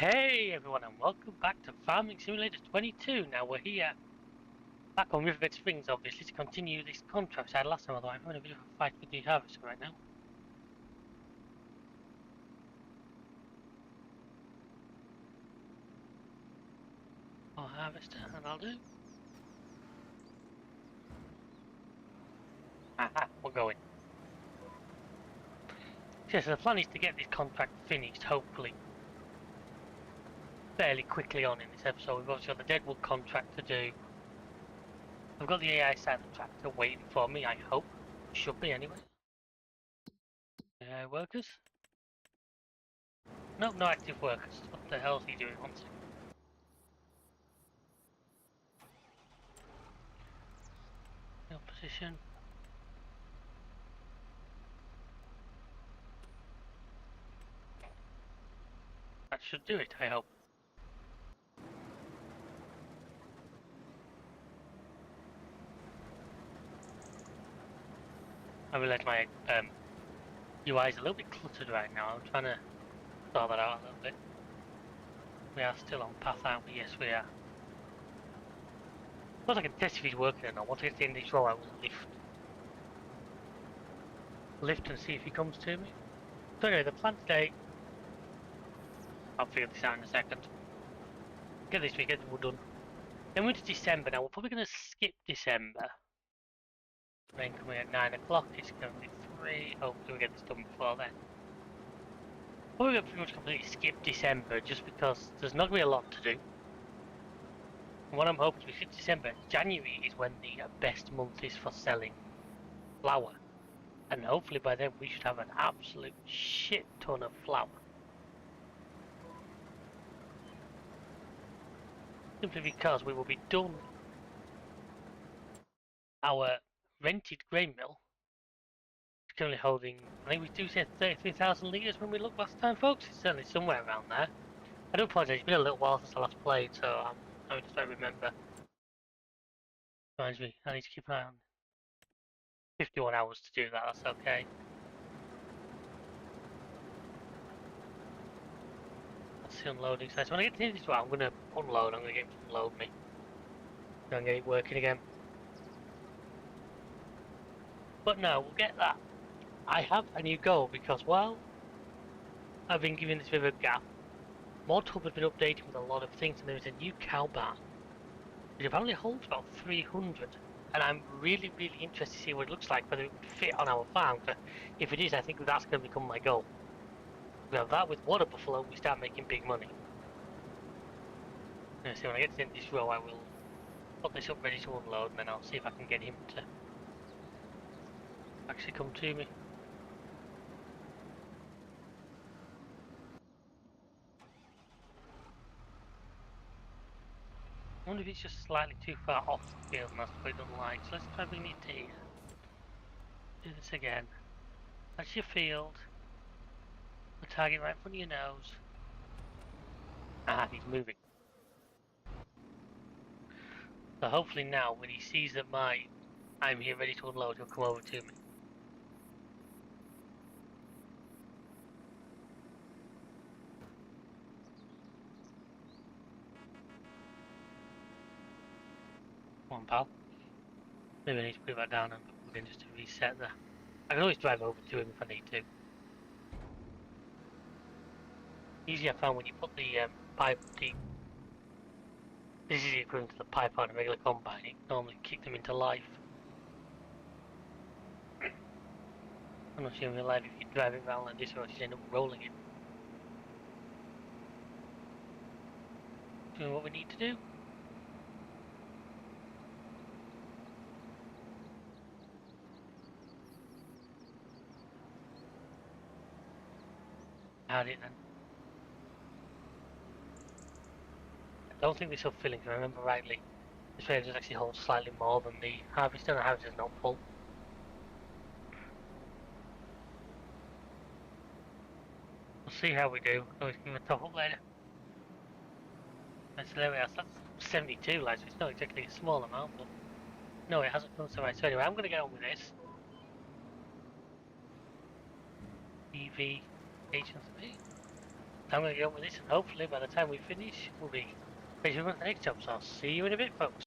Hey everyone and welcome back to Farming Simulator 22. Now we're here, back on Riverbend Springs obviously, to continue this contract I had last time, although I'm having a bit of a fight with the harvester right now. Oh, harvester, and I'll do. Aha, we're going. Yeah, so the plan is to get this contract finished, hopefully, fairly quickly on in this episode. We've obviously got the Deadwood contract to do. I've got the AI side of the tractor waiting for me, I hope. Should be anyway. Workers? Nope, no active workers. What the hell is he doing? One second. No position. That should do it, I hope. I realize my UI is a little bit cluttered right now. I'm trying to sort that out a little bit. We are still on path, aren't we? Yes, we are. Of course I can test if he's working or not. Once I get to the end of this row, I will lift and see if he comes to me. So anyway, the plan today, I'll figure this out in a second. Get this weekend, we're done. Then we're into December now. We're probably going to skip December. Rain coming at 9 o'clock. It's going to be 3. Hopefully we get this done before then. We're going to pretty much completely skip December just because there's not going to be a lot to do. And what I'm hoping we skip December, January is when the best month is for selling flour. And hopefully by then we should have an absolute shit ton of flour. Simply because we will be done our rented grain mill. It's currently holding, I think we do say 33,000 litres when we looked last time, folks. It's certainly somewhere around there. I do apologise, it's been a little while since I last played, so I just don't remember. Reminds me, I need to keep an eye on 51 hours to do that, that's okay. That's the unloading side. So when I get to the end of this route, I'm going to unload, I'm going to get him to unload me. Go and get it working again. But no, we'll get that. I have a new goal because while I've been giving this river a gap, ModHub has been updated with a lot of things, and there is a new cow barn, which apparently holds about 300. And I'm really interested to see what it looks like, whether it would fit on our farm. But if it is, I think that's going to become my goal. We have that with water buffalo, we start making big money. So when I get to the end of this row, I will put this up ready to unload, and then I'll see if I can get him to actually come to me. I wonder if it's just slightly too far off the field and that's what it doesn't like. So let's try bringing it to here. Do this again. That's your field. The target right in front of your nose. Ah, he's moving. So hopefully now, when he sees that I'm here ready to unload, he'll come over to me. Come on, pal. Maybe I need to put that down and plug in just to reset there. I can always drive over to him if I need to. Usually I found when you put the pipe, this is the equivalent to the pipe on a regular combine, it normally kick them into life. I'm not sure in real life if you drive it around like this or just end up rolling it. Doing what we need to do. Had it then. I don't think this will filling, if I remember rightly. This trailer does actually hold slightly more than the harvester, and the harvester is not full. We'll see how we do. Always give him a top up later. And so there we are, so that's 72 lights, it's not exactly a small amount, but no, it hasn't come so right. So anyway, I'm going to get on with this. EV agency. I'm going to get on with this, and hopefully by the time we finish, we'll be ready to run the next job. So I'll see you in a bit, folks.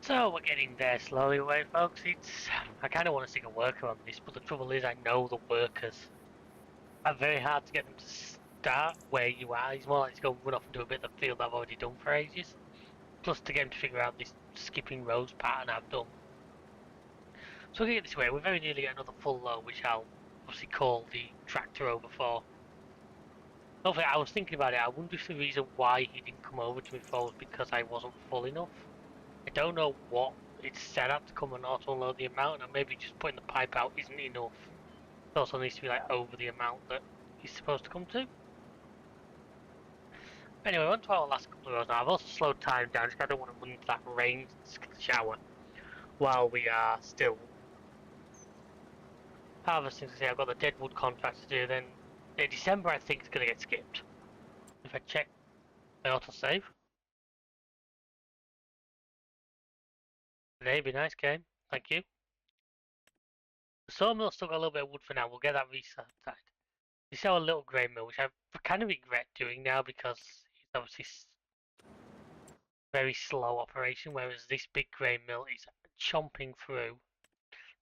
So we're getting there slowly away, folks. I kind of want to stick a worker on this, but the trouble is I know the workers are very hard to get them to start where you are. It's more like to go run off and do a bit of the field I've already done for ages. Plus to get them to figure out this skipping rows pattern I've done. So we'll get this way. We're very nearly at another full load, which I'll obviously call the tractor over for. Hopefully, I was thinking about it. I wonder if the reason why he didn't come over to me before was because I wasn't full enough. I don't know what it's set up to come and auto unload the amount, and maybe just putting the pipe out isn't enough. It also needs to be like over the amount that he's supposed to come to. Anyway, on to our last couple of rows now. I've also slowed time down because I don't want to run into that rain shower while we are still harvesting. To say I've got the deadwood contract to do. Then December I think is going to get skipped. If I check my autosave. Today be nice game. Thank you. The sawmill still got a little bit of wood for now. We'll get that restarted. You sell a little grain mill, which I kind of regret doing now because it's obviously very slow operation, whereas this big grain mill is chomping through.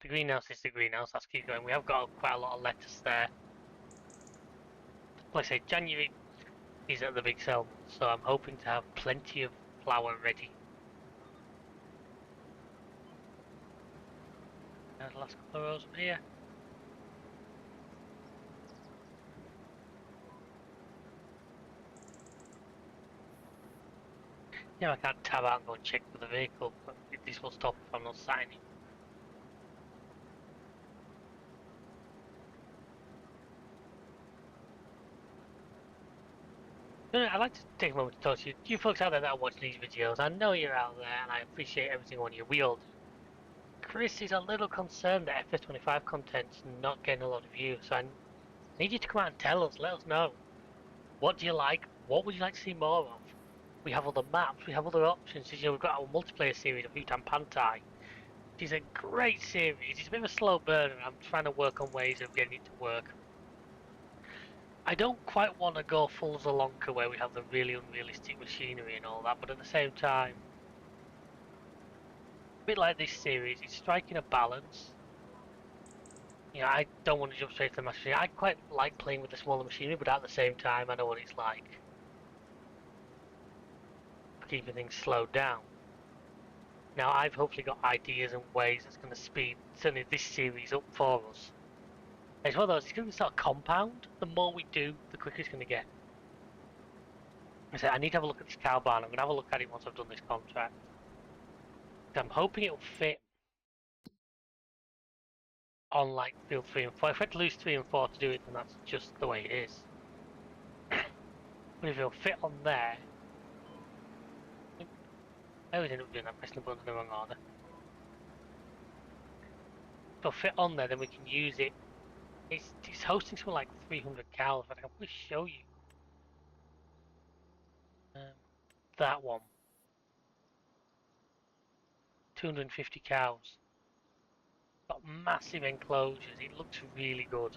The greenhouse is the greenhouse, let's keep going. We have got quite a lot of lettuce there. Like I say, January is at the big sale, so I'm hoping to have plenty of flour ready. There's the last couple of rows up here. Yeah, I can't tab out and go and check for the vehicle, but this will stop if I'm not signing. I'd like to take a moment to talk to you folks out there that are watching these videos. I know you're out there and I appreciate everything on you. We all do. Chris is a little concerned that FS25 content's not getting a lot of views, so I need you to come out and tell us, let us know. What do you like? What would you like to see more of? We have other maps, we have other options. You know, we've got our multiplayer series of Bhutan Pantai. It is a great series. It's a bit of a slow burner. I'm trying to work on ways of getting it to work. I don't quite want to go full Zalonka where we have the really unrealistic machinery and all that, but at the same time, a bit like this series, it's striking a balance. You know, I don't want to jump straight to the machinery. I quite like playing with the smaller machinery, but at the same time, I know what it's like. Keeping things slowed down. Now, I've hopefully got ideas and ways that's going to speed certainly this series up for us. It's one of those, it's going to be sort of compound. The more we do, the quicker it's going to get. I said, I need to have a look at this cow barn. I'm going to have a look at it once I've done this contract. I'm hoping it'll fit on like field 3 and 4. If I had to lose 3 and 4 to do it, then that's just the way it is. But if it'll fit on there, I always end up doing that, pressing the button in the wrong order. If it'll fit on there, then we can use it. It's hosting something like 300 cows, but I can probably show you. That one. 250 cows. Got massive enclosures. It looks really good.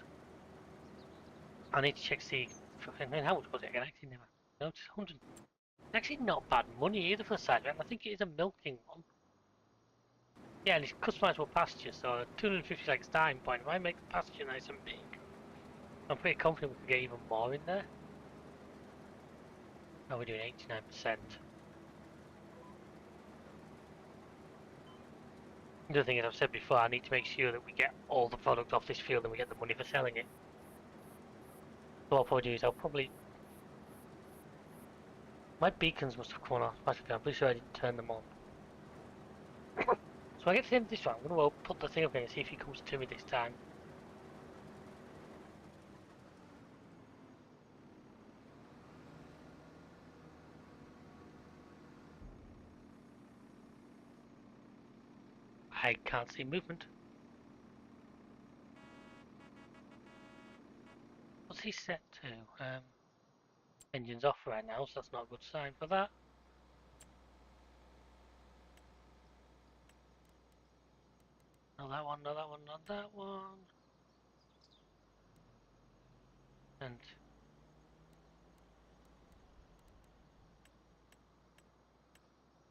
I need to check see fucking how much was it again? I actually never noticed. 100. Actually, not bad money either for the side, right? I think it is a milking one. Yeah, and it's customizable pasture, so 250 is like starting point. If I make the pasture nice and big, I'm pretty confident we can get even more in there. Oh, we're doing 89%. The other thing, as I've said before, I need to make sure that we get all the product off this field and we get the money for selling it. So what I'll probably do is I'll probably... My beacons must have come on automatically. I'm pretty sure I didn't turn them on. So I get to the end of this one. I'm going to put the thing up in and see if he comes to me this time. I can't see movement. What's he set to? Engine's off right now, so that's not a good sign for that. Not that one, not that one, not that one. And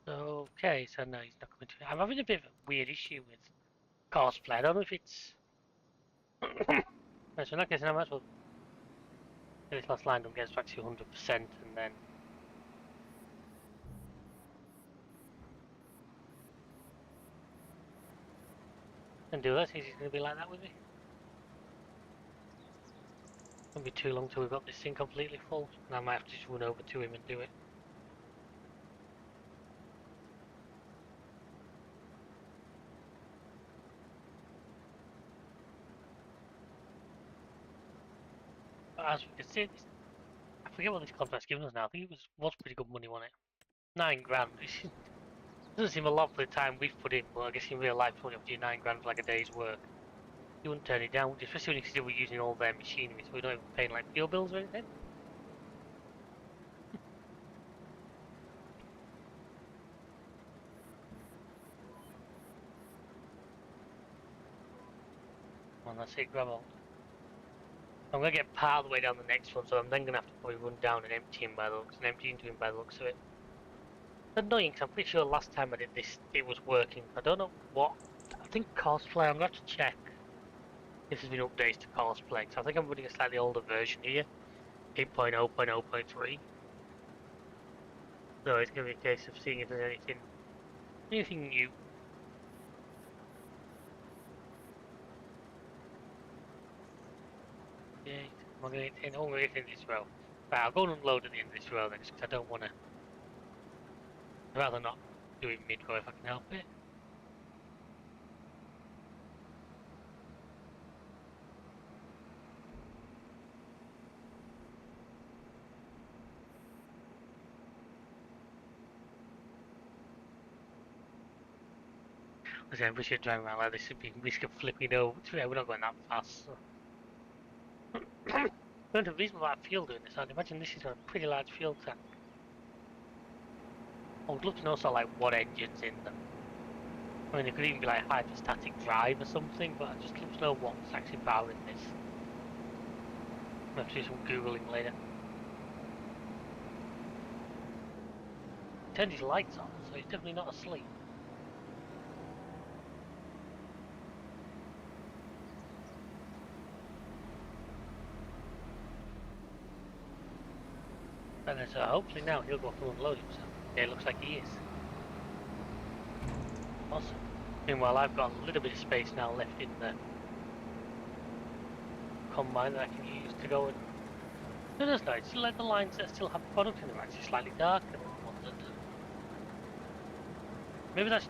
okay, so no, he's not coming to me. I'm having a bit of a weird issue with cosplay. I don't know if it's... Right, so in that case, I might as well get this last line done, get us back to 100%, and then... And do that. He's going to be like that with me. Won't be too long till we've got this thing completely full, and I might have to just run over to him and do it. But as we can see, I forget what this contract's given us now. I think it was pretty good money, wasn't it? 9 grand. It doesn't seem a lot for the time we've put in, but I guess in real life, when you have to do 9 grand for like a day's work, you wouldn't turn it down, especially when you consider we're using all their machinery, so we're not even paying like fuel bills or anything. Well, that's it, grab hold. I'm going to get part of the way down the next one, so I'm then going to have to probably run down and empty him by the looks, and empty into him by the looks of it. It's annoying, because I'm pretty sure last time I did this, it was working. I don't know what. I think cosplay, I'm going to have to check if there's been updates to cosplay, because I think I'm running a slightly older version here, 8.0.0.3. So it's going to be a case of seeing if there's anything new. Yeah, I'm going to get in this row. Right, I'll go and unload at the end of this row then, because I don't want to. I'd rather not do it mid-row if I can help it. Listen, we should drive around like this, would be risk of flipping over. Yeah, we're not going that fast. So. Going to reason about fuel doing this, I'd imagine this is a pretty large fuel tank. I would love to know sort of like what engine's in them. I mean, it could even be like hydrostatic drive or something, but I'd just love to know what's actually powering this. I'll have to do some googling later. Turned his lights on, so he's definitely not asleep. And so hopefully now he'll go up and unload himself. Yeah, it looks like he is. Awesome. Meanwhile, I've got a little bit of space now left in the combine that I can use to go and... No, that's nice. Still like the lines that still have product in them, actually slightly darker than one that... Maybe that's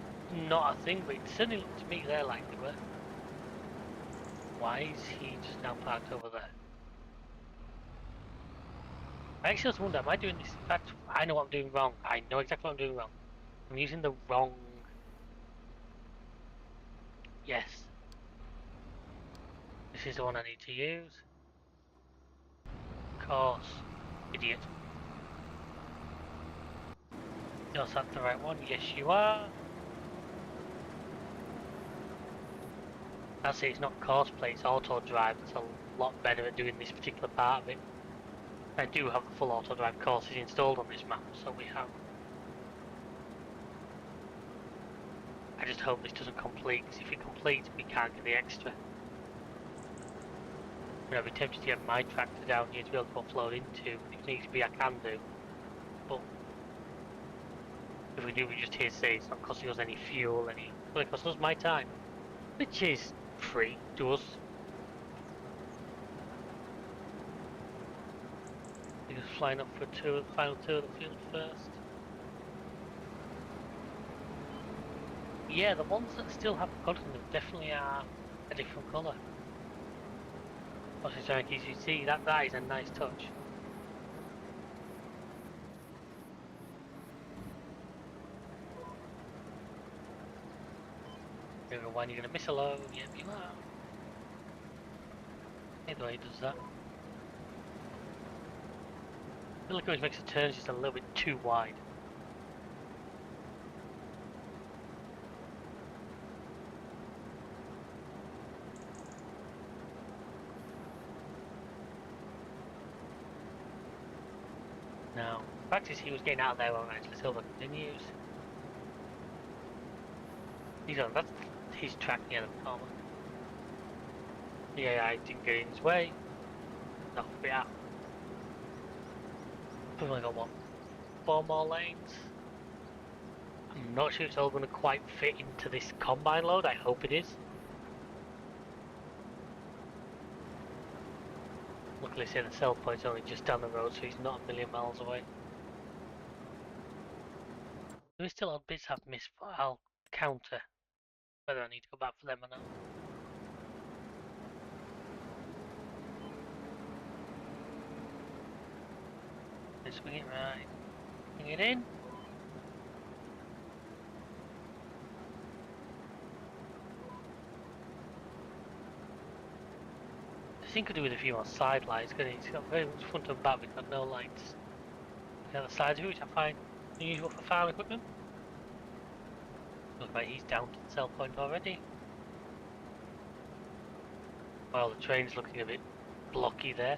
not a thing, but it certainly looked to me there like they were. Why is he just now parked over there? I actually just wonder, am I doing this? In fact, I know what I'm doing wrong. I know exactly what I'm doing wrong. I'm using the wrong... Yes. This is the one I need to use. Of course. Idiot. Is that the right one? Yes, you are. That's it, it's not course play, it's auto drive. It's a lot better at doing this particular part of it. I do have the full auto drive courses installed on this map, so we have. I just hope this doesn't complete, because if it completes, we can't get the extra. I'd be tempted to get my tractor down here to be able to offload into, and if it needs to be, I can do. But if we do, we just here say it's not costing us any fuel, it's only costing us my time, which is free to us. We're just flying up for the final tour of the field first. Yeah, the ones that still haven't gotten them definitely are a different colour. Obviously, as you see, that is a nice touch. There we go, one, you're going to miss a load. Yep, you are. Either way, it does that. I feel like it always makes the turns just a little bit too wide. Now, practice he was getting out there all right, so Silver continues. He's on, that's his track near the corner. The AI didn't get in his way. Knocked a bit out. We've only got what, 4 more lanes? I'm not sure it's all going to quite fit into this combine load, I hope it is. Luckily, say the sell point's only just down the road, so he's not a million miles away. There is still odd bits I've missed, but I'll counter whether I need to go back for them or not. Let's swing it right. Bring it in. I think I could do with a few more side lights, because it's got very much front and back, we've got no lights. The other side of it, which I find unusual for farm equipment. Looks like he's down to the sell point already. Well, the train's looking a bit blocky there.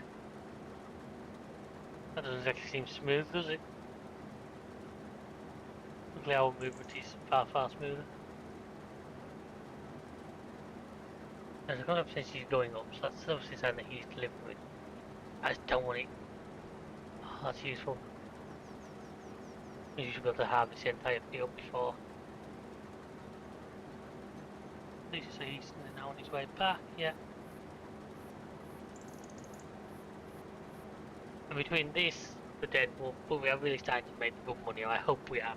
That doesn't exactly seem smooth, does it? Luckily our movement is far smoother. There's a kind of sense he's going up, so that's obviously something that he's delivering. I just don't want it. Oh, that's useful. You should be able to harvest the entire field before. So he's now on his way back, yeah. And between this, the Deadpool, but we are really starting to make good money, or I hope we are.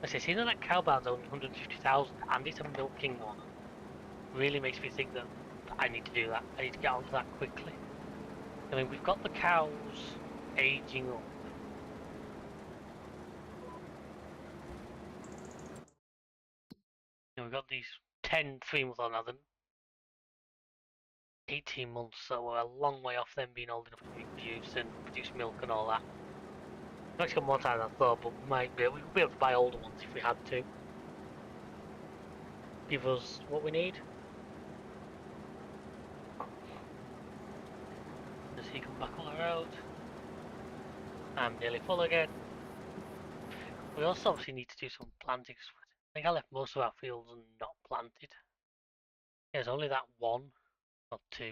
I say, seeing that cow barn's only 150,000 and it's a milking one, really makes me think that I need to do that. I need to get onto that quickly. I mean, we've got the cows aging up. You know, we've got these 10 3-month-old now, then 18 months, so we're a long way off them being old enough to be produced and produce milk and all that. We've actually got more time than I thought, but we could be able to buy older ones if we had to. Give us what we need. Does he come back on the road? I'm nearly full again. We also obviously need to do some planting. I think I left most of our fields not planted. There's only that one, or two.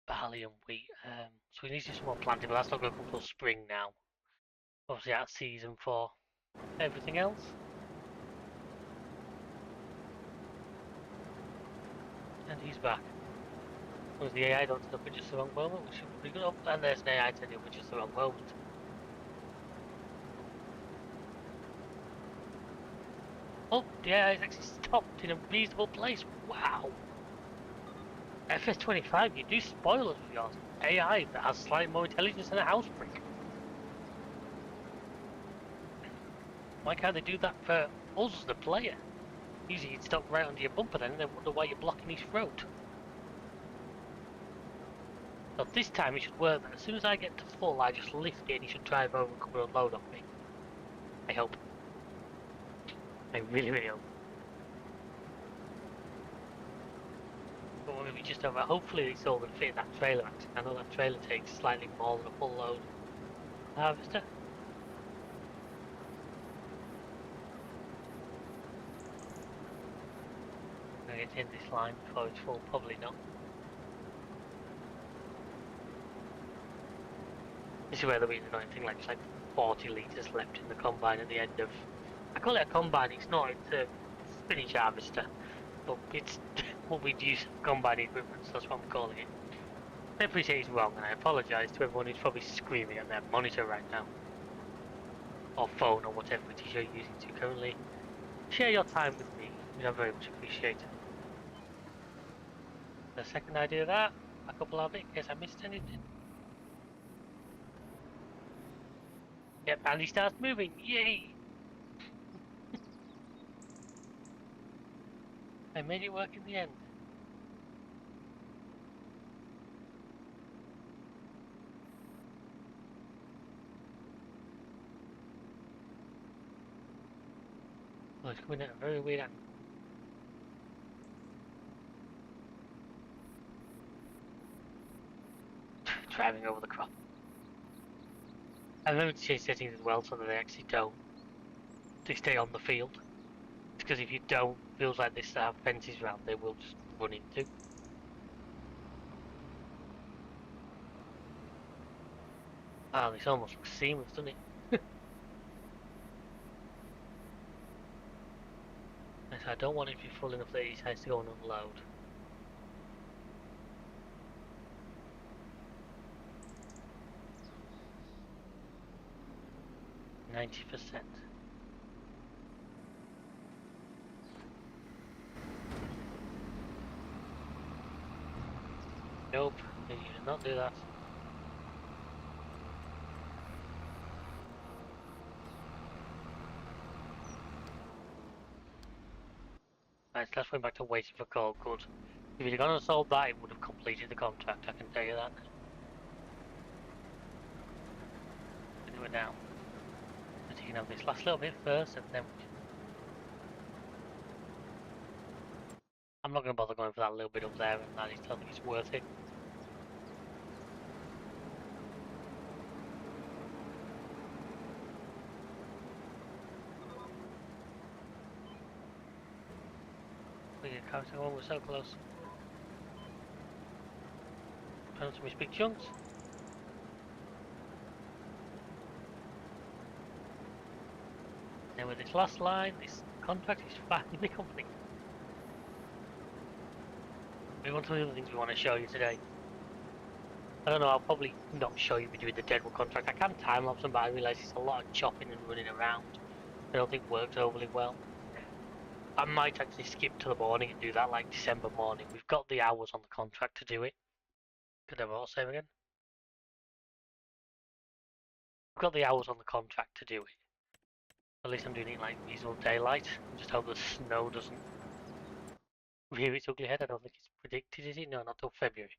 Barley and wheat. So we need to do some more planting, but that's not going to come till spring now. Obviously out of season for everything else. And he's back. Because the AI don't turn up at just the wrong moment, we should be good up. And there's an AI turning up at just the wrong moment. Oh, the AI is actually stopped in a reasonable place. Wow. FS25, you do spoil us with yours. AI that has slightly more intelligence than a house brick. Why can't they do that for us as the player? Usually you'd stop right under your bumper then and then wonder why you're blocking his throat. So this time it should work then. As soon as I get to full, I just lift it and he should drive over and come and unload off me. I hope. I really, really hope. But we're maybe just over. Hopefully it's all going to fit that trailer actually. I know that trailer takes slightly more than a full load. Harvester. I'm going to get in this line before it's full, probably not. This is where there'll be the annoying thing, like it's like 40 litres left in the combine at the end of... I call it a combine, it's not, it's a spinach harvester. But it's what we'd use for combine equipment, so that's what I'm calling it. I appreciate it's wrong, and I apologise to everyone who's probably screaming at their monitor right now. Or phone, or whatever it is you're using to currently. Share your time with me, which I very much appreciate. The second I do that, a couple of it, in case I missed anything. Yep, and he starts moving, yay! I made it work in the end. Oh, it's coming at a very weird angle. Driving over the crop. I remember to change settings as well so that they actually don't. They stay on the field. Because if you don't, fields like this that have fences around, they will just run into. Ah, this almost looks seamless, doesn't it? So I don't want it to be full enough that he decides to go and unload. %. Nope, you did not do that. Right, so that's went back to waiting for call. Good. If he'd gone and sold that, it would have completed the contract, I can tell you that. Do it now. But you can have this last little bit first, and then... I'm not going to bother going for that little bit up there, and I just don't think it's worth it. We're so close. Found some big chunks. And with this last line, this contract is finally complete. We want some of the other things we want to show you today. I don't know, I'll probably not show you me doing the Deadwood contract. I can time-lapse them, but I realise it's a lot of chopping and running around. I don't think works overly well. I might actually skip to the morning and do that like December morning. We've got the hours on the contract to do it. Could I have all save again? We've got the hours on the contract to do it. At least I'm doing it like reasonable daylight. I just hope the snow doesn't rear its ugly head. I don't think it's predicted, is it? No, not till February.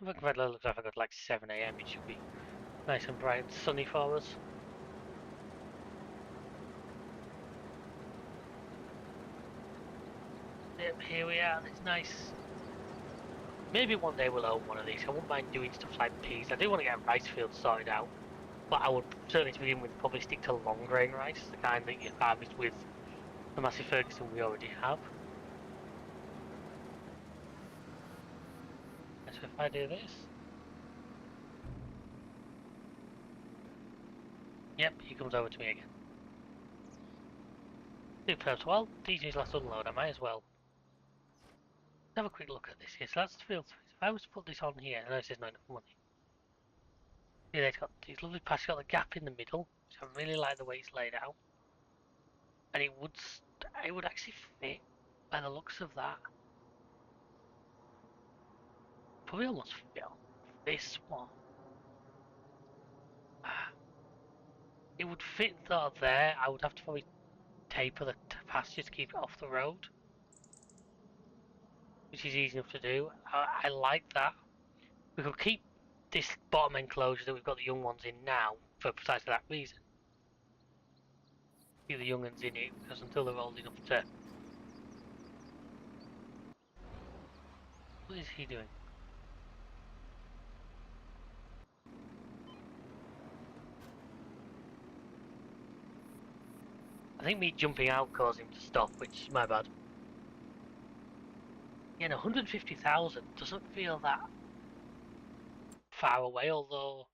If I can looks like I got like 7 AM, it should be nice and bright and sunny for us. Yep, here we are, it's nice. Maybe one day we'll own one of these. I wouldn't mind doing stuff like peas. I do want to get rice fields sorted out. But I would certainly to begin with probably stick to long grain rice, the kind that you harvest with the Massey Ferguson we already have. So if I do this... Yep, he comes over to me again. Superb. Well, DJ's last unload, I might as well. Let's have a quick look at this here. So that's the field. If I was to put this on here, I know this is not enough money. Yeah, it's got these lovely patches, got the gap in the middle, which I really like the way it's laid out. And it would actually fit by the looks of that. Probably almost fit on this one. it would fit sort of there. I would have to probably taper the pasture to keep it off the road, which is easy enough to do. I like that. We could keep this bottom enclosure that we've got the young ones in now for precisely that reason. Keep the young ones in it because until they're old enough to. What is he doing? I think me jumping out caused him to stop, which is my bad. Yeah, 150,000 doesn't feel that far away, although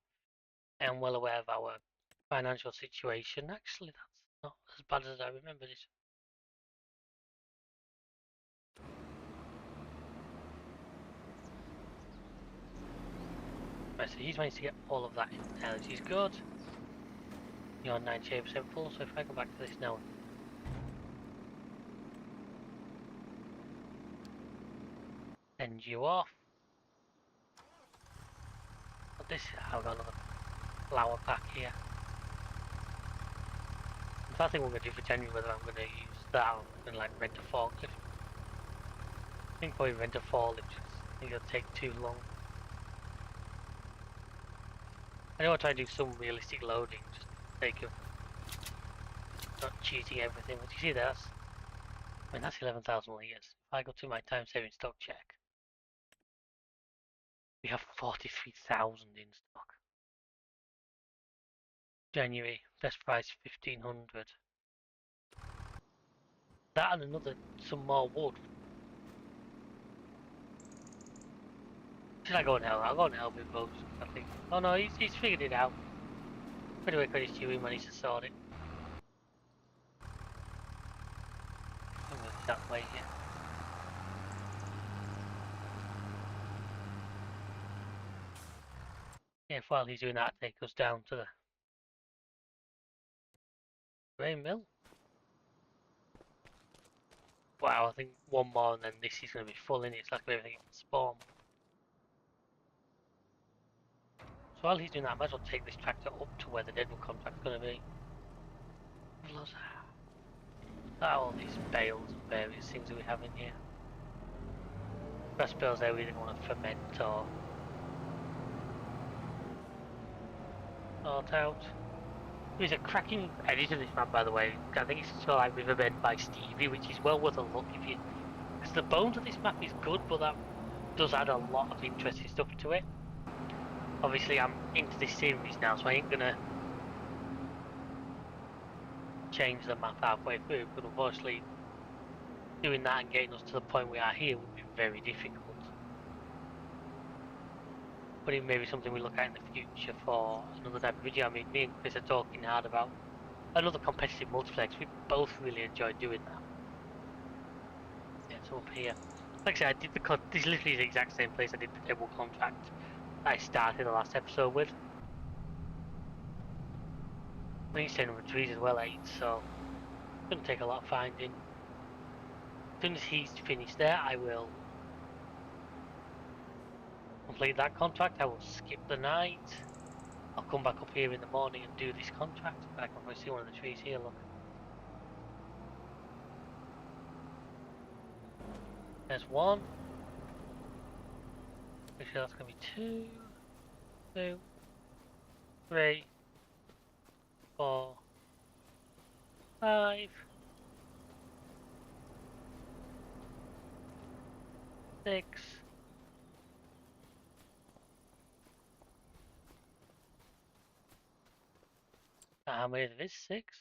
I am well aware of our financial situation. Actually, that's not as bad as I remembered it. Right, so he's managed to get all of that in now, which is good. You're 98% full, so if I go back to this now, send you off. But this, I've got another flower pack here. I think we're going to do for January whether I'm going to use that or I'm going to like rent a forklift. I think probably rent a forklift, I think it'll take too long. I know I'll try to do some realistic loading, just for the sake of not cheating everything, but you see that's, I mean that's 11,000 litres. If I go to my time saving stock check, we have 43,000 in stock. January, best price 1,500. That and another, some more wood. Should I go and help? I'll go and help him both, I think. Oh no, he's figured it out. Anyway, credit to you, he managed to sort it. I'm going that way here. Yeah, while he's doing that, take us down to the grain mill. Wow, I think one more and then this is going to be full in it. It's like everything can spawn. So while he's doing that, I might as well take this tractor up to where the Deadwood contract's going to be. All these bales and various things that we have in here. Best bales there we didn't want to ferment or sort out. There's a cracking edit of this map, by the way. I think it's called like Riverbend by Stevie, which is well worth a look if you. Because the bones of this map is good, but that does add a lot of interesting stuff to it. Obviously, I'm into this series now, so I ain't gonna change the map halfway through. But unfortunately, doing that and getting us to the point we are here would be very difficult. But it may be something we look at in the future for another type of video. I mean, me and Chris are talking hard about another competitive multiplex. We both really enjoy doing that. Yeah, it's up here. Like I said, I did this literally is the exact same place I did the Deadwood contract that I started the last episode with. I think it's 10 number trees as well, 8, so it's going to take a lot of finding. As soon as he's finished there, I will complete that contract. I will skip the night. I'll come back up here in the morning and do this contract. I can probably see one of the trees here, look. There's one. Pretty sure that's going to be 2, 2, 3, 4, 5, 6. How many is this? 6?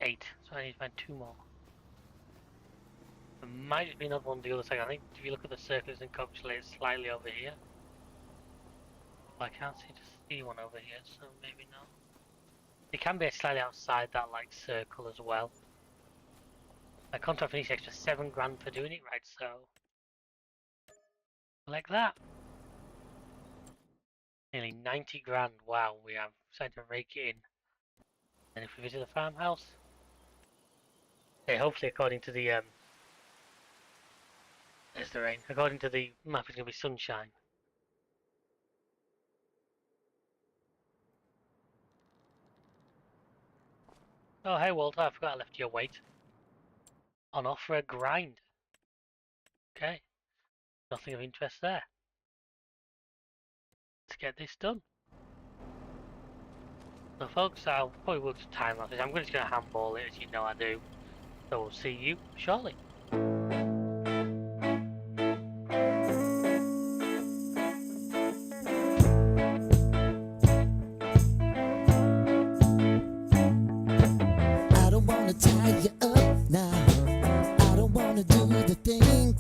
8. So I need to find 2 more. There might just be another one on the other side. I think if you look at the circles and encapsulate slightly over here. I can't seem to see one over here, so maybe not. It can be slightly outside that like circle as well. My contract finished extra 7 grand for doing it, right? So like that. Nearly 90 grand. Wow, we have decided to rake it in. And if we visit the farmhouse, okay, hopefully according to the there's the rain. According to the map, it's gonna be sunshine. Oh, hey Walter, I forgot I left your weight on offer a grind. Okay, nothing of interest there. Let's get this done. So folks, I'll probably will just time lapse this. I'm just going to handball it as you know I do. So we'll see you shortly. I don't wanna tie you up now. I don't wanna do the thing.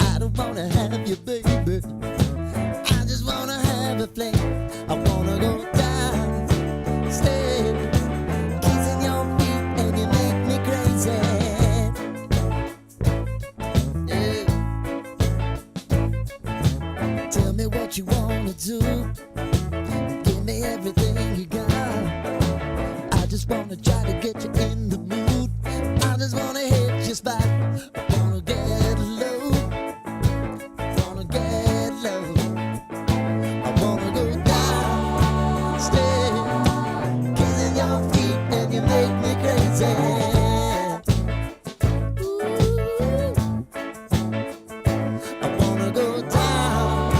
I don't wanna have you, baby. I just wanna have a fling. I wanna go down, stay, kissing your feet, and you make me crazy. Yeah. Tell me what you wanna do. Give me everything you got. I just wanna try to get you in the mood. I just wanna hit your spot. I wanna get low. Wanna get low. I wanna go down, stay, kissing your feet, and you make me crazy. Ooh. I wanna go down,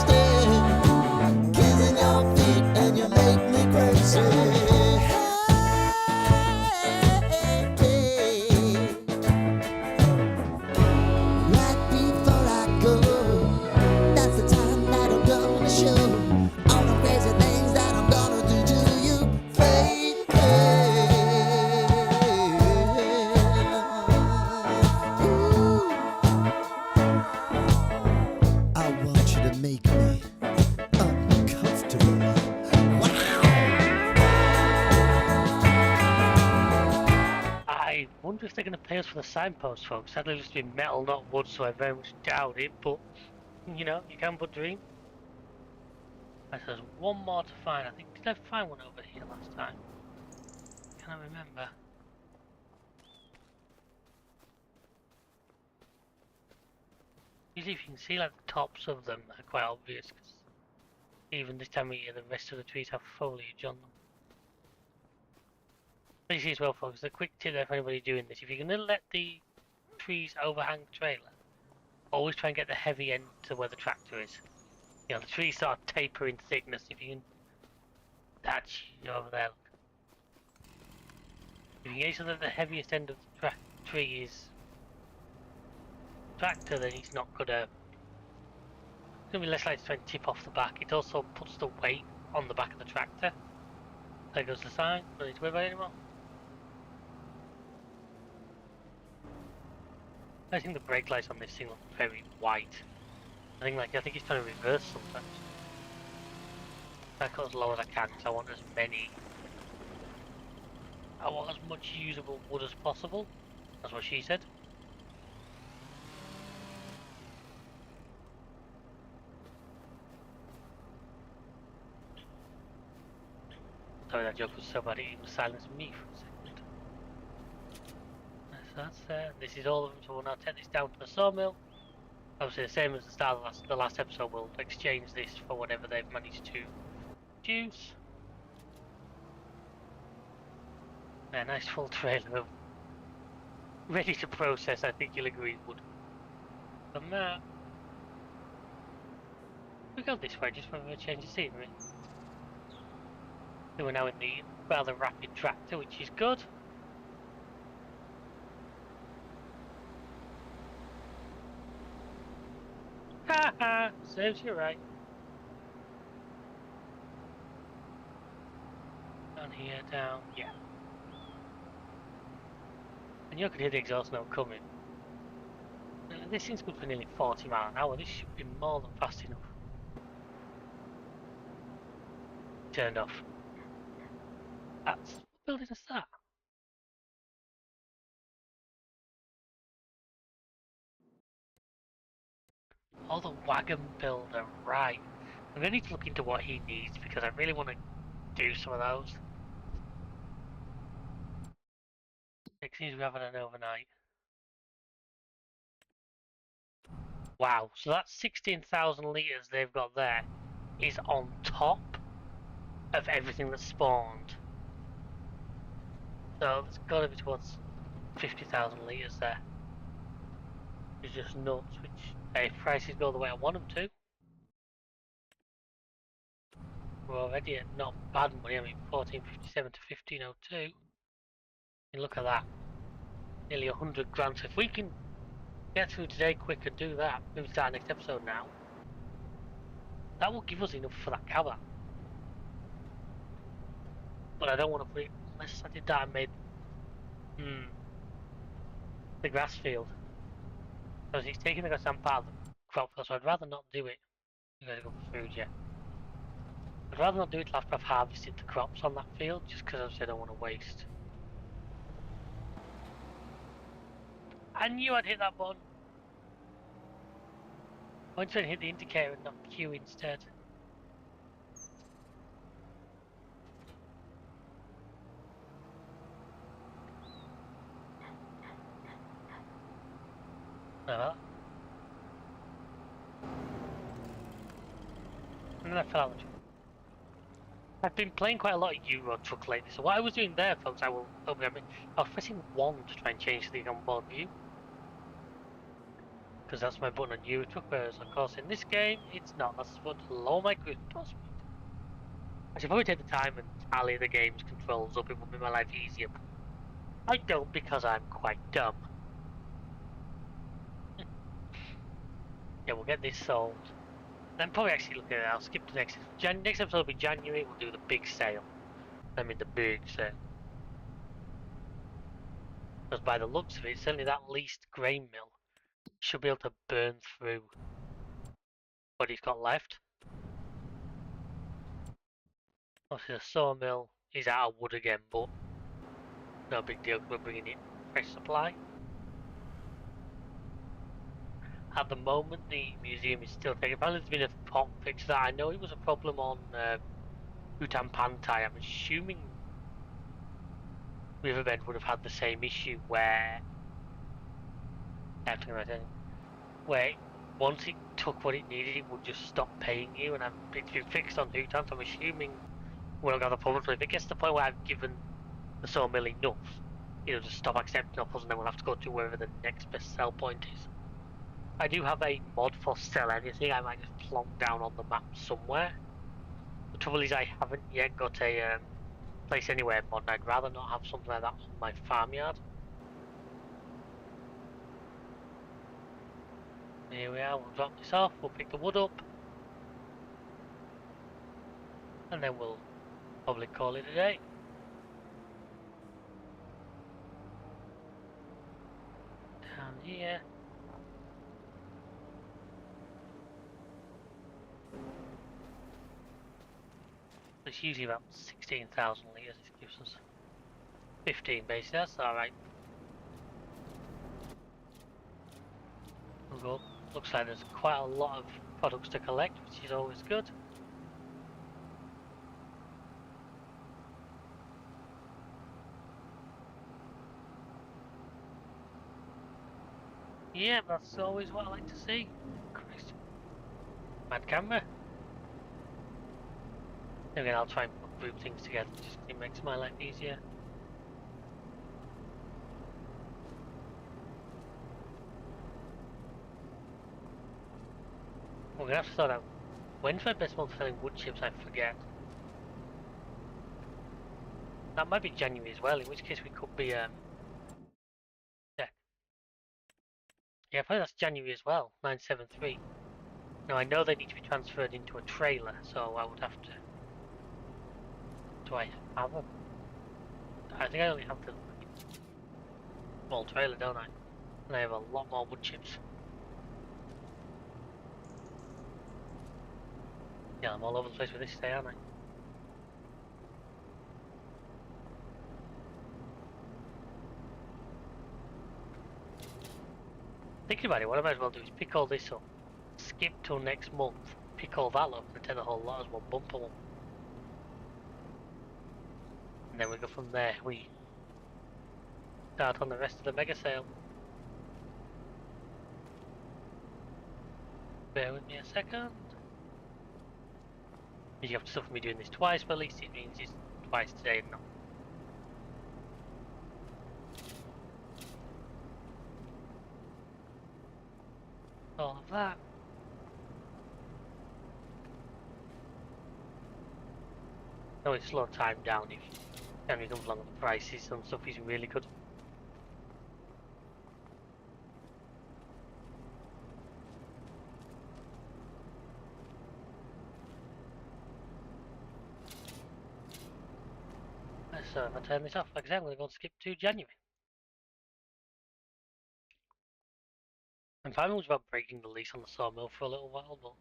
stay, kissing your feet, and you make me crazy. Right before I go, that's the time that I'm gonna show all the crazy things that I'm gonna do to you, baby. Ooh. I want you to make me uncomfortable. Wow. I wonder if they're going to pay us for the signpost, folks. Sadly, it's been metal, not wood, so I very much doubt it. But you know, you can but dream. There's one more to find. I think did I find one over here last time? Can I remember? Usually, if you can see like the tops of them, are quite obvious. Cause even this time of year, the rest of the trees have foliage on them. This as well, folks. A quick tip there for anybody doing this: if you're going to let the trees overhang the trailer, always try and get the heavy end to where the tractor is. You know, the trees sort of taper in thickness. If you can, that's over there. Look. If you can get so that the heaviest end of the tree is tractor, then he's not gonna. It's gonna be less likely to try and tip off the back. It also puts the weight on the back of the tractor. There goes the sign. Don't need to worry about it anymore. I think the brake lights on this thing look very white. I think it's trying to reverse sometimes. I cut as low as I can because I want as much usable wood as possible. That's what she said. Sorry, that joke was so bad it even silenced me for a second. So that's there. This is all of them, so we'll now take this down to the sawmill. Obviously the same as the start of the last episode, we'll exchange this for whatever they've managed to produce. A nice full trailer of ready to process, I think you'll agree wood. From that, we go this way just for a change of scenery. So we're now in the rather rapid tractor, which is good. Haha, serves you right. Down here, down, yeah. And you can hear the exhaust note coming. This thing's good for nearly 40 miles an hour. This should be more than fast enough. Turned off. What building is that? Oh, the wagon builder, right. I'm going to need to look into what he needs because I really want to do some of those. It seems we're having an overnight. Wow, so that's 16,000 litres they've got there is on top of everything that's spawned. So it's got to be towards 50,000 litres there. It's just nuts, which, if prices go the way I want them to, we're already at not bad money. I mean, 1457 to 1502. And look at that, nearly 100 grand. So if we can get through today quick and do that, maybe start next episode now, that will give us enough for that cabin. But I don't want to put it, unless I did that and made the grass field. Because it's taking the grass and part of the crop field, so I'd rather not do it. You gotta go for food, yeah. I'd rather not do it till after I've harvested the crops on that field, just because obviously I don't want to waste. I knew I'd hit that button. I went to hit the indicator and not Q instead. And then I fell out of the truck. I've been playing quite a lot of Euro Truck lately, so what I was doing there, folks, I was pressing 1 to try and change the on-board view. Because that's my button on Euro Truck, whereas of course in this game, it's not. That's the button to lower my cruise control speed. I should probably take the time and tally the game's controls up, it would make my life easier. I don't, because I'm quite dumb. Yeah, we'll get this solved. Then probably actually look at it, I'll skip to the next episode will be January, we'll do the big sale. I mean the big sale. Because by the looks of it, certainly that least grain mill should be able to burn through what he's got left. Obviously the sawmill is out of wood again, but no big deal because we're bringing in fresh supply. At the moment the museum is still taking, apparently there's been a hot fix that. I know it was a problem on Bhutan Pantai. I'm assuming Riverbend would have had the same issue where once it took what it needed, it would just stop paying you, and it's been fixed on Bhutan, so I'm assuming we'll have got the problem. So if it gets to the point where I've given the sawmill enough, it'll just stop accepting offers, and then we'll have to go to wherever the next best sell point is. I do have a mod for sell anything. I might just plonk down on the map somewhere. The trouble is I haven't yet got a place anywhere mod, and I'd rather not have something like that on my farmyard. Here we are, we'll drop this off, we'll pick the wood up, and then we'll probably call it a day. Down here. It's usually about 16,000 litres, it gives us 15 basically, that's alright. We'll go. Looks like there's quite a lot of products to collect, which is always good. Yeah, that's always what I like to see. Christ. Mad camera. Again, I'll try and group things together, just it makes my life easier. We're gonna have to sort out when's my best month selling wood chips, I forget. That might be January as well, in which case we could be yeah, probably that's January as well, 973. Now I know they need to be transferred into a trailer, so I would have to. Do I have them? I think I only have the small trailer, don't I? And I have a lot more wood chips. Yeah, I'm all over the place with this today, aren't I? Thinking about it, what I might as well do is pick all this up, skip till next month, pick all that up, and take the whole lot as one bumper one. And then we go from there, we start on the rest of the mega sale. Bear with me a second. You have to suffer me doing this twice, but at least it means it's twice today and not. all of that. No, it's slow time down if Henry comes along with the prices and stuff. He's really good. So if I turn this off, like I said, I'm going to go and skip to January. I'm fine with about breaking the lease on the sawmill for a little while, but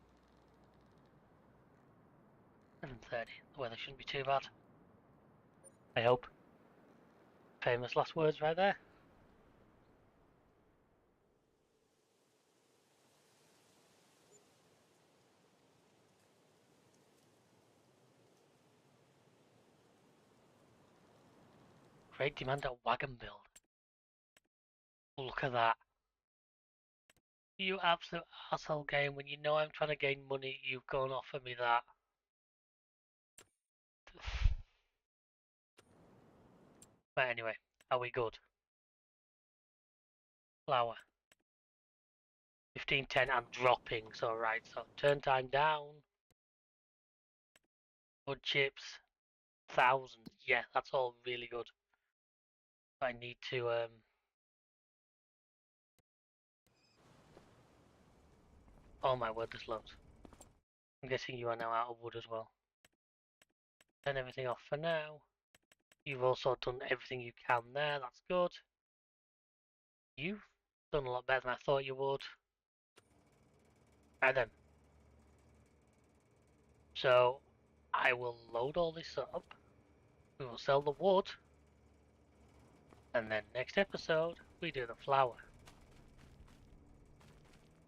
7:30, the weather shouldn't be too bad. I hope. Famous last words right there. Great demand at wagon build. Look at that. You absolute asshole game, when you know I'm trying to gain money, you've gone offer me that. But anyway, are we good? Flour. 1510 and dropping, so right, so turn time down. Wood chips. 1,000. Yeah, that's all really good. I need to oh my word, there's loads. I'm guessing you are now out of wood as well. Turn everything off for now. You've also done everything you can there, that's good. You've done a lot better than I thought you would. Right then. So, I will load all this up. We will sell the wood. And then next episode, we do the flour.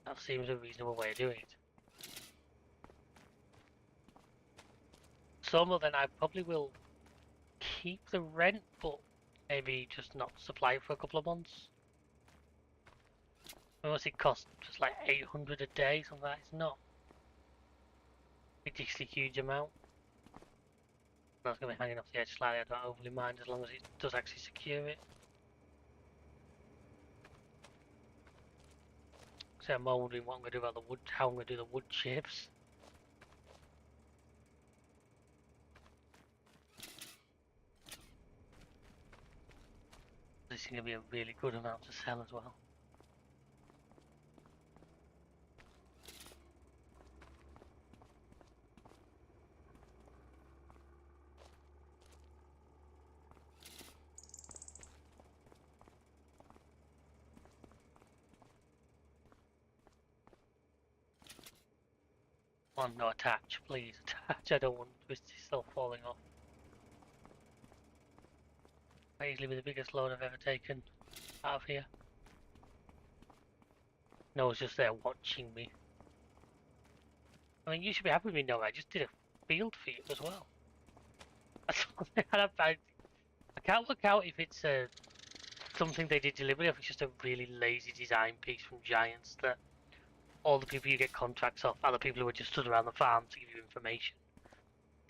That seems a reasonable way of doing it. Some of them I probably will keep the rent, but maybe just not supply it for a couple of months. Unless it costs just like 800 a day, something like that. It's not a ridiculously huge amount. That's going to be hanging off the edge slightly, I don't overly mind as long as it does actually secure it. So I'm wondering what I'm going to do about the wood, how I'm going to do the wood chips. This is going to be a really good amount to sell as well. One, no, attach, please, attach. I don't want this stuff falling off. Might easily be the biggest load I've ever taken out of here. Noah's just there watching me. I mean, you should be happy with me, Noah. I just did a field for you as well. That's something I can't work out if it's something they did deliberately or if it's just a really lazy design piece from Giants that all the people you get contracts off are the people who are just stood around the farm to give you information.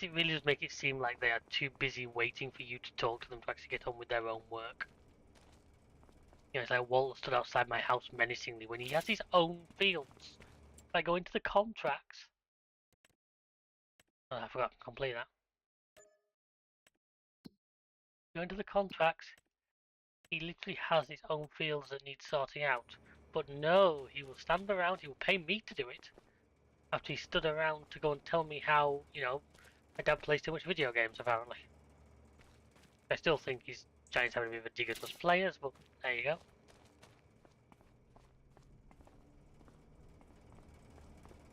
It really does make it seem like they are too busy waiting for you to talk to them to actually get on with their own work. You know, it's like Walter stood outside my house menacingly when he has his own fields. If I go into the contracts... Oh, I forgot to complete that. Go into the contracts, he literally has his own fields that need sorting out. But no, he will stand around, he will pay me to do it. After he stood around to go and tell me how, you know, my dad plays too much video games, apparently. I still think he's Giants having a bit of a dig at us players, but there you go.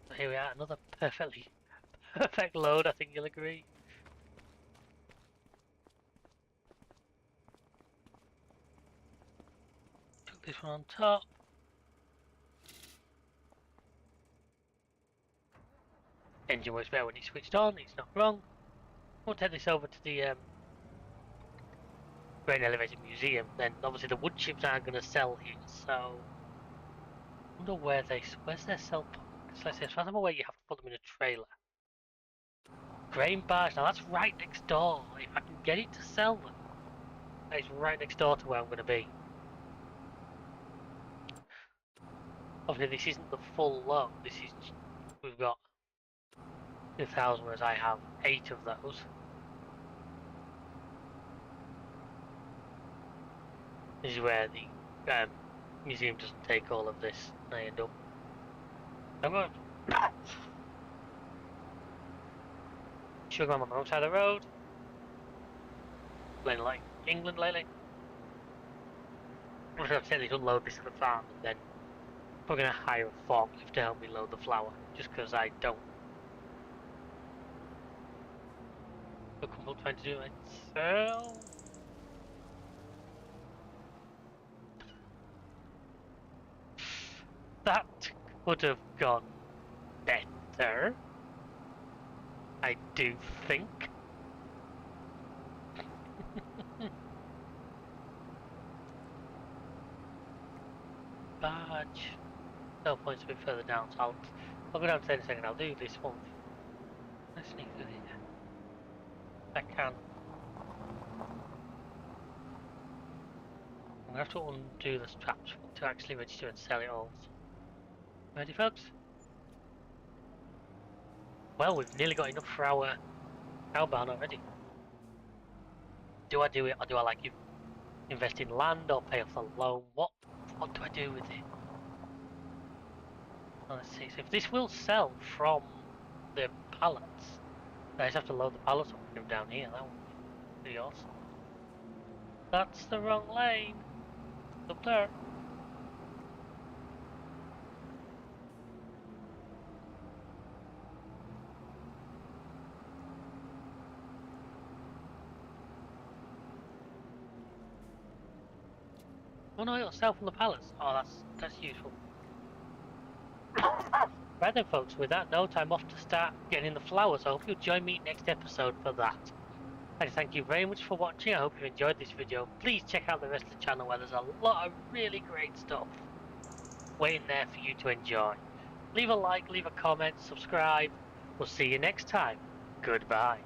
So here we are, another perfect load, I think you'll agree. Put this one on top. Engine works better when it's switched on, it's not wrong. We'll take this over to the Grain Elevated Museum, then obviously the wood chips aren't going to sell here, so... I wonder where's their sell point? Because like I say, as far as I'm aware, you have to put them in a trailer. Grain bars, now that's right next door. If I can get it to sell them, that is right next door to where I'm going to be. Obviously, this isn't the full load. This is we've got 2,000, whereas I have 8 of those. This is where the museum doesn't take all of this. I end up. I'm going. Sugar, I'm on the wrong side of the road. Playing like England lately. I'm just going to take this, unload this at the farm, and then we're going to hire a forklift to help me load the flour, just because I don't feel comfortable trying to do it myself. That could have gone better, I do think. Badge. No points a bit further down, so I'll go down to in a second. I'll do this one. Let's sneak through here. I can. I'm gonna have to undo the straps to actually register and sell it all. Ready, folks? Well, we've nearly got enough for our barn already. Do I do it, or do I like you invest in land or pay off the loan? What do I do with it? Well, let's see. So if this will sell from the pallets, I just have to load the pallets up and down here. That would be awesome. That's the wrong lane. Up there. Oh no, it'll sell from the pallets. Oh, that's useful. Right then, folks, with that note, I'm off to start getting the flowers. I hope you'll join me next episode for that. And thank you very much for watching. I hope you enjoyed this video. Please check out the rest of the channel where there's a lot of really great stuff waiting there for you to enjoy. Leave a like, leave a comment, subscribe. We'll see you next time. Goodbye.